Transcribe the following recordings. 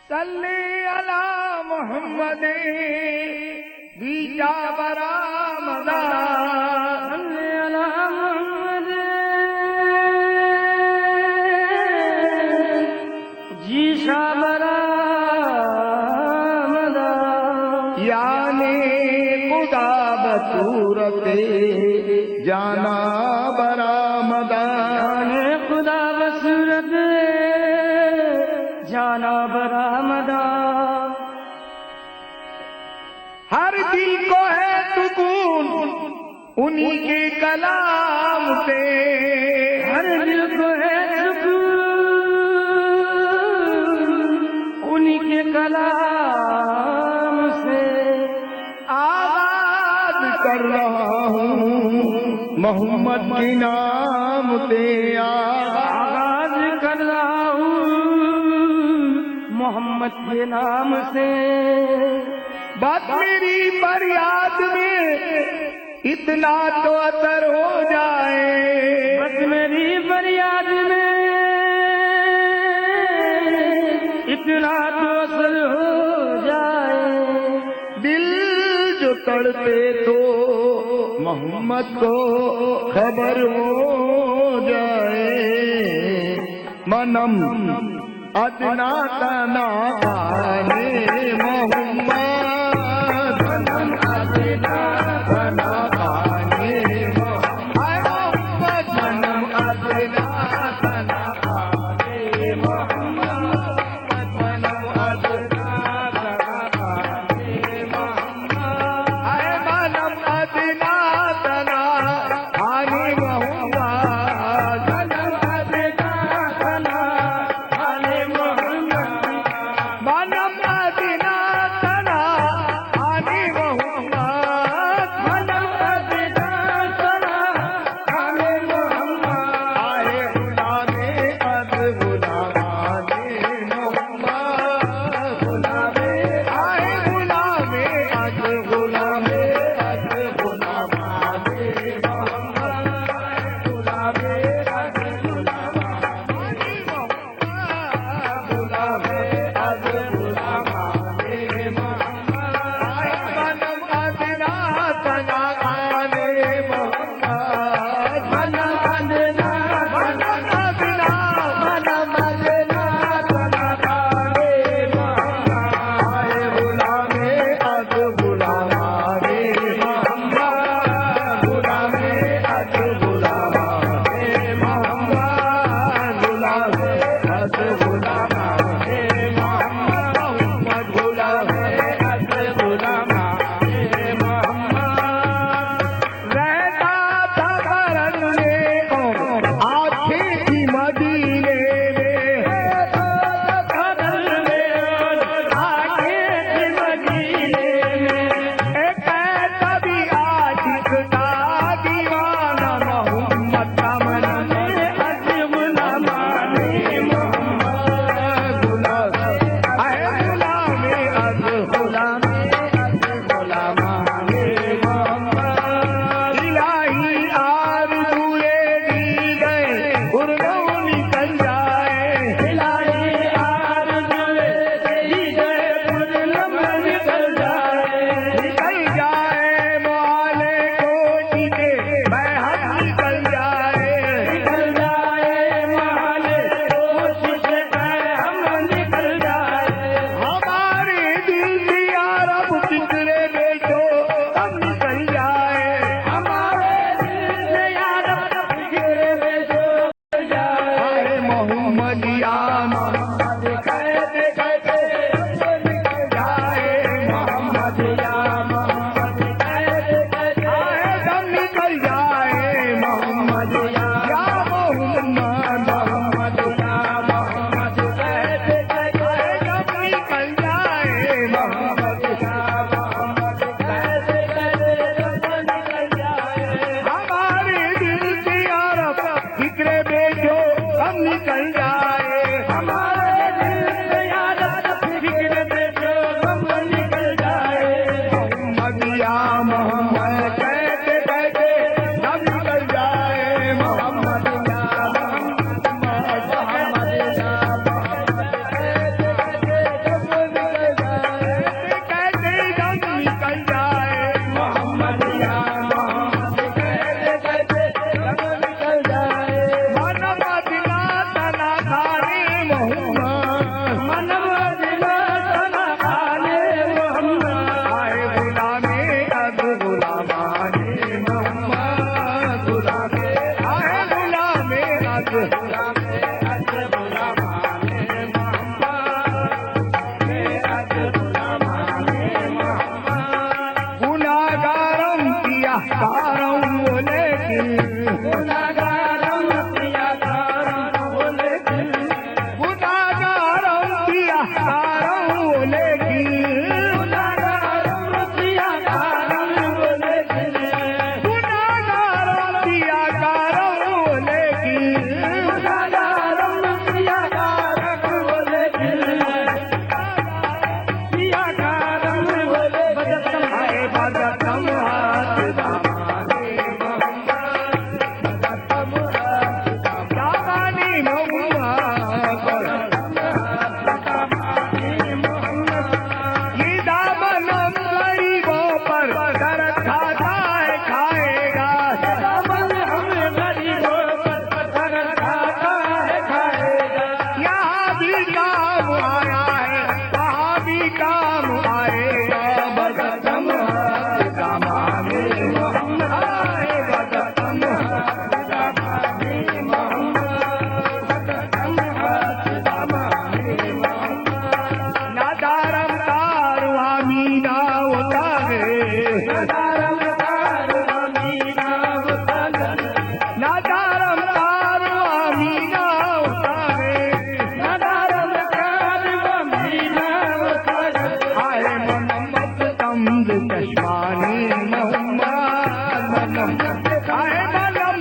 सल्ली अला मोहम्मद बीजा बरामदा सल्ली अला मोहम्मद जीशा बरामदा यानी खुदा बसूरते जाना बरामदा यानी खुदा बसूरत जाना बरामदा हर दिल को है सुकून उन्हीं के कलाम से, हर दिल को है सुकून उन्हीं के कलाम से। आवाज कर रहा हूँ मोहम्मद के नाम से, आगाज कर रहा हूँ मोहम्मद के नाम से। बस मेरी फरियाद में इतना तो असर हो जाए, बस मेरी फरियाद में इतना तो असर हो जाए। दिल जो तड़पे तो मोहम्मद को खबर हो जाए। मनम अदना तना आने मोहम्मद, मनम अदना तना आने मोहम्मद, मनम अदना तना आने मोहम्मद, मनम अदना तना आने मोहम्मद, मनम अदना तना आने मोहम्मद, मनम अदना तना आने मोहम्मद, मनम अदना तना आने मोहम्मद, मनम अदना तना आने मोहम्मद। आए गुलामे अद गुलामाने मोहम्मद, गुलामे आए गुलामे अद गुलामे अद गुलामाने मोहम्मद, गुलामे अद गुलामाने मोहम्मद, गुलामे अद गुलामाने मोहम्मद। आए मनम अदना तना आने मोहम्मद, मनम अदना मनम अदना मनम अदना तना आने मोहम्मद। आए गुलामे अद गुलामाने मोहम्मद, गुलामे अद गुलामाने मोहम्मद, गुलामे अद गुलामाने मोहम्मद, गुलामे अद गुलामाने मोहम्मद। रहता था बरसने को आंखें थी मदीने में, रहता था बरसने को आंखें थी मदीने में। एक ऐसा भी आशिक था दीवाना मोहम्मद का मन में अद गुलामाने मोहम्मद, गुलामे आए गुलामे अद गुलामे अद गुलामाने मोहम्मद। इलाही आरज़ूए दी गए गुरनों निकल जाए, इलाही आरज़ूए दी गए गुरनों निकल जाए, निकल जाए मोहल्ले कोठी के बहर निकल जाए, निकल जाए मोहल्ले कोठी के बहर निकल जाए। हमारे दिल की अरब फिक्रे बेचो तब निकल जाए, हमारे दिल से अरब फिक्रे बेचो निकल जाए। आए मोहम्मदिया मोहम्मद कहते कहते निकल जाए, मोहम्मदिया मोहम्मद कहते कहते आए दम निकल जाए, मोहम्मदिया या मोहम्मद मोहम्मदिया मोहम्मद कहते कहते आए दम निकल जाए, मोहम्मदिया मोहम्मद कहते कहते दम निकल जाए। हमारे दिल की अरब फिक्रे बेचो हम निकल जाए, हमारे दिल से अरब फिक्रे बेचो हम निकल जाए। मोहम्मदिया मोहम्मद कहते कहते हम निकल जाए, मोहम्मदिया मोहम्मद मोहम्मदिया मोहम्मद कहते कहते हम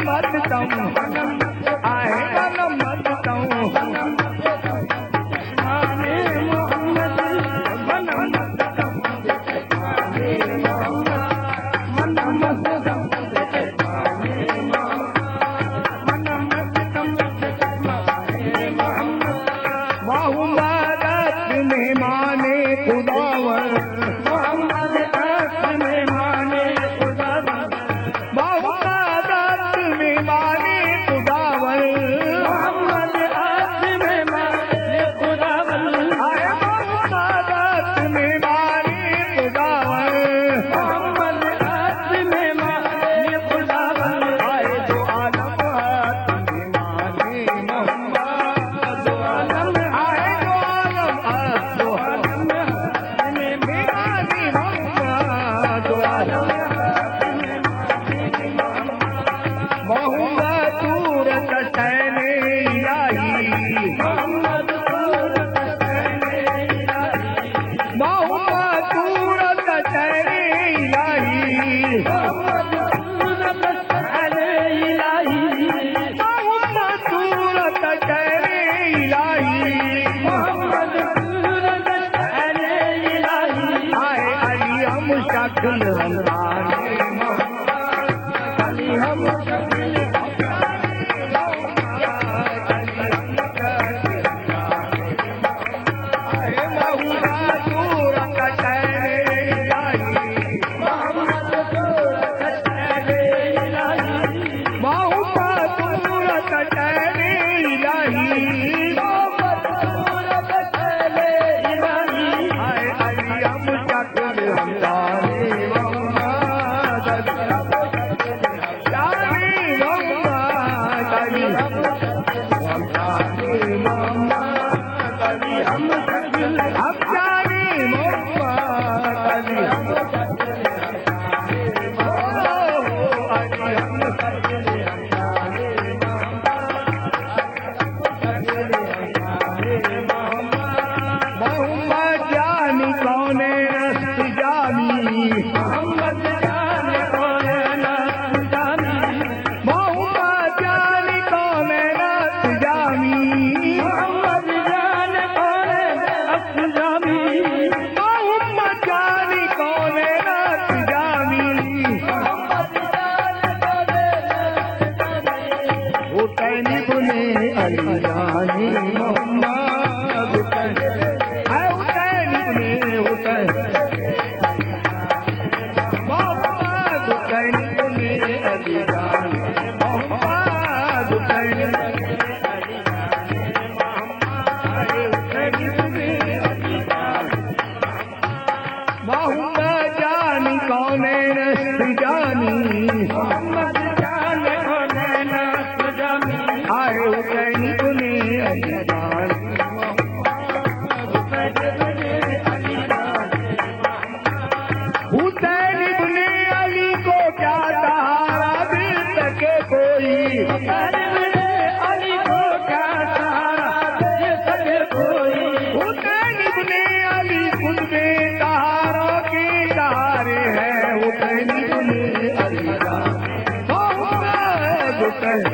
मदतम आहे मन मदतम माने मोहम्मद मन मदतम माने मोहम्मद मन मदतम माने मोहम्मद मन मदतम माने मोहम्मद मोहम्मद में माने खुदावर मोहम्मद में माने खुदावन मोहम्मद में माने खुदावर मोहम्मद में माने खुदावन आए मोहम्मद में माने खुदावर मोहम्मद में माने खुदावन आए जो आलम में माने मोहम्मद दो आलम आए जो आलम जो आलम में माने मोहम्मद जो आलम मोहम्मद सूरत सैन इलाही मोहम्मद सूरत सैने इलाही मोहम्मद सूरत सैन इलाही मोहम्मद सूरत सैने इलाही मोहम्मद सूरत सैन इलाही मोहम्मद सूरत सैने इलाही आए अली हम शक्ल हमदाने अली हम शक्ल आए मोहम्मद सूरत सैन इलाही मोहम्मद सूरत सैने इलाही मोहम्मद सूरत सैन इलाही मोहम्मद सूरत सैने इलाही आए अली हम शक्ल हमदाने मोहम्मद जाने मोहम्मद अली हमदाने मोहम्मद अली हम शक्ल हम जाने मोहम्मद अली अली हम मोहम्मद जानी कौने रस्त जानी मोहम्मद जाने कौन नाम जानी मोहम्मद जानी कौने रस्त जानी मोहम्मद जाने कौन अफजामी मोहम्मद जानी कौने रस्त जानी मोहम्मद जाने कौन अफजामी हुसैन बुने अली जानी मोहम्मद हुसैन है हुसैन बुने हुसैन मोहम्मद हुसैन बुने अली जानी मोहम्मद हुसैन मोहम्मद जानी कौने रस्त जानी मोहम्मद जाने कौन नाम जानी आए हुसैन बुने अली जानी हुसैन बुने अली को क्या सहारा दिल सके कोई अली को क्या सहारा दे सके कोई हुसैन बुने अली खुद बेसहारों के सहारे हैं हुसैन बुने अली मोहम्मद हुसैन